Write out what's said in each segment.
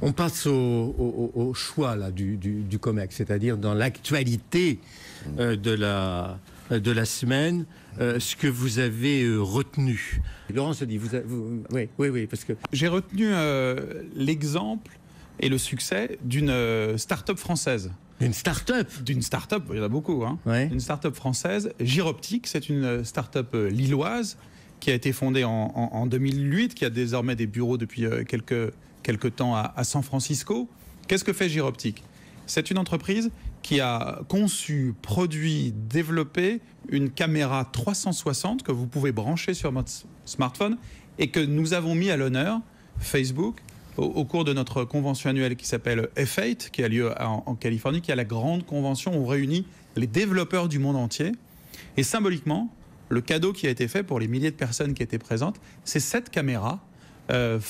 On passe au choix là, du COMEX, c'est-à-dire dans l'actualité de la semaine, ce que vous avez retenu. Laurent se dit, oui, parce que... J'ai retenu l'exemple et le succès d'une start-up française. Une start-up? D'une start-up, il y en a beaucoup. Hein. Ouais. Une start-up française, Giroptique, c'est une start-up lilloise qui a été fondée en 2008, qui a désormais des bureaux depuis quelques temps à San Francisco. Qu'est-ce que fait Giroptique? C'est une entreprise qui a conçu, produit, développé une caméra 360 que vous pouvez brancher sur votre smartphone et que nous avons mis à l'honneur, Facebook, au cours de notre convention annuelle qui s'appelle F8, qui a lieu en Californie, qui est la grande convention où on réunit les développeurs du monde entier. Et symboliquement, le cadeau qui a été fait pour les milliers de personnes qui étaient présentes, c'est cette caméra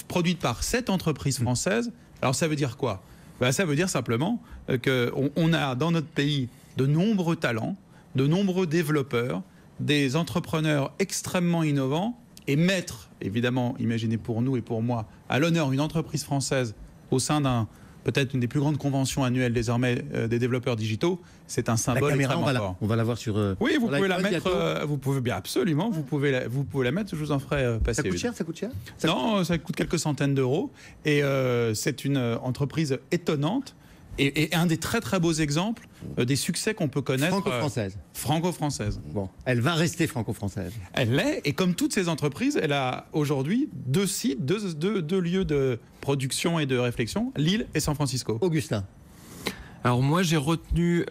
produite par cette entreprise française. Alors ça veut dire quoi? Ça veut dire simplement qu'on a dans notre pays de nombreux talents, de nombreux développeurs, des entrepreneurs extrêmement innovants et mettre, évidemment, imaginez pour nous et pour moi, à l'honneur une entreprise française au sein peut-être une des plus grandes conventions annuelles désormais des développeurs digitaux, c'est un symbole extrêmement fort. On va la voir sur... oui, vous pouvez la mettre, vous pouvez bien absolument, vous pouvez la mettre, je vous en ferai passer. Ça coûte cher? Non, ça coûte quelques centaines d'euros et c'est une entreprise étonnante et un des très très beaux exemples des succès qu'on peut connaître. Franco-française. Franco-française. Bon, elle va rester franco-française. Elle l'est, et comme toutes ces entreprises, elle a aujourd'hui deux sites, deux lieux de production et de réflexion, Lille et San Francisco. Augustin. Alors moi j'ai retenu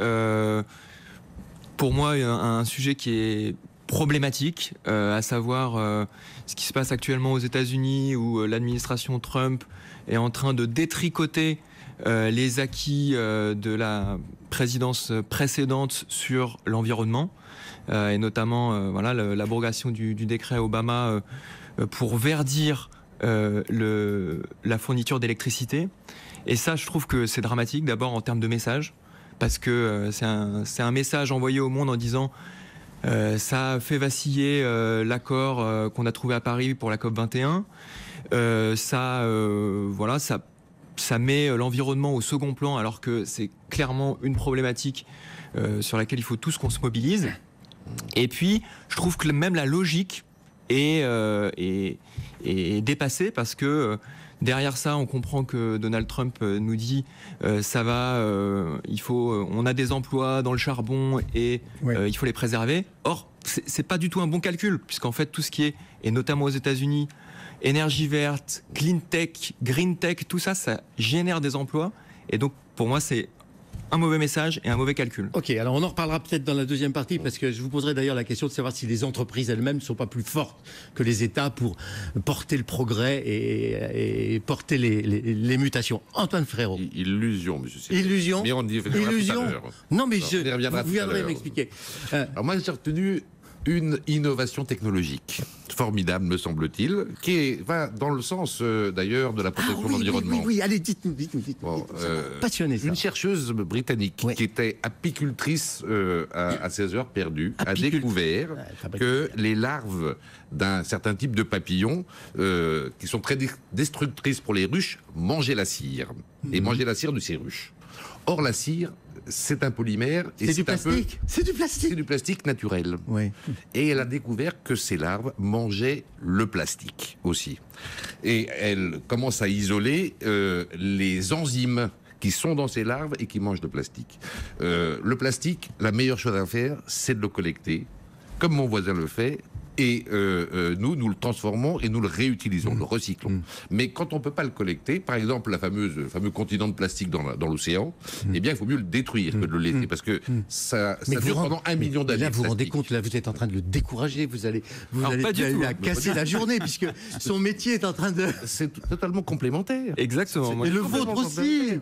pour moi un sujet qui est problématique, à savoir ce qui se passe actuellement aux États-Unis où l'administration Trump est en train de détricoter les acquis de la présidence précédente sur l'environnement et notamment l'abrogation du décret Obama pour verdir la fourniture d'électricité. Et ça, je trouve que c'est dramatique, d'abord en termes de message, parce que c'est un message envoyé au monde en disant ça fait vaciller l'accord qu'on a trouvé à Paris pour la COP21. Ça met l'environnement au second plan, alors que c'est clairement une problématique sur laquelle il faut tous qu'on se mobilise. Et puis, je trouve que même la logique est dépassée, parce que derrière ça, on comprend que Donald Trump nous dit on a des emplois dans le charbon et il faut les préserver. Or, c'est pas du tout un bon calcul, puisqu'en fait, tout ce qui est, et notamment aux États-Unis, énergie verte, clean tech, green tech, tout ça, ça génère des emplois. Et donc, pour moi, c'est un mauvais message et un mauvais calcul. Ok, alors on en reparlera peut-être dans la deuxième partie, parce que je vous poserai d'ailleurs la question de savoir si les entreprises elles-mêmes ne sont pas plus fortes que les États pour porter le progrès et porter les mutations. Antoine Frérot. Illusion, monsieur Cédric. Illusion. Mais on y reviendra tout à l'heure. Non, mais vous viendrez m'expliquer. Alors moi, j'ai retenu une innovation technologique formidable, me semble-t-il, qui va dans le sens d'ailleurs de la protection de l'environnement. Oui, allez, dites-nous. Bon, passionné, ça. Une chercheuse britannique qui était apicultrice à ses heures perdues a découvert que les larves d'un certain type de papillons, qui sont très destructrices pour les ruches, mangeaient la cire. Et mangeaient la cire de ces ruches. Or, la cire, c'est un polymère. C'est du plastique. C'est du plastique. C'est du plastique naturel. Oui. Et elle a découvert que ces larves mangeaient le plastique aussi. Et elle commence à isoler les enzymes qui sont dans ces larves et qui mangent le plastique. Le plastique, la meilleure chose à faire, c'est de le collecter, comme mon voisin le fait. Et nous le transformons et nous le réutilisons, le recyclons. Mais quand on ne peut pas le collecter, par exemple le fameux continent de plastique dans l'océan, eh bien il faut mieux le détruire que de le laisser, parce que ça dure pendant 1 million d'années. Là vous vous rendez compte, là vous êtes en train de le décourager, vous allez la casser la journée, puisque son métier est en train de... C'est totalement complémentaire. Exactement. Et le vôtre aussi.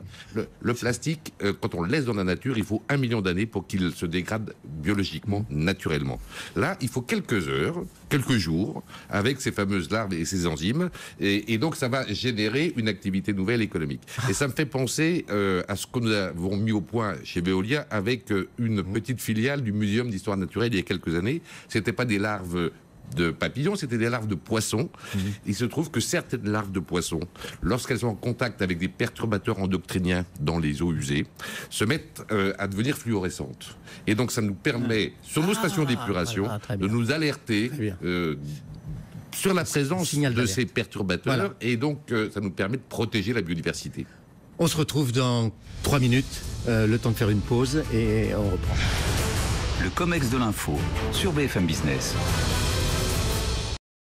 Le plastique, quand on le laisse dans la nature, il faut 1 million d'années pour qu'il se dégrade biologiquement, naturellement. Là, il faut quelques heures, quelques jours, avec ces fameuses larves et ces enzymes, et donc ça va générer une activité nouvelle économique. Et ça me fait penser à ce que nous avons mis au point chez Veolia avec une petite filiale du Muséum d'histoire naturelle il y a quelques années. C'était pas des larves de papillons, c'était des larves de poissons. Il se trouve que certaines larves de poissons, lorsqu'elles sont en contact avec des perturbateurs endocriniens dans les eaux usées, se mettent à devenir fluorescentes. Et donc ça nous permet, sur nos stations d'épuration, de nous alerter sur la présence de ces perturbateurs. Voilà. Et donc ça nous permet de protéger la biodiversité. On se retrouve dans 3 minutes, le temps de faire une pause et on reprend. Le COMEX de l'info sur BFM Business.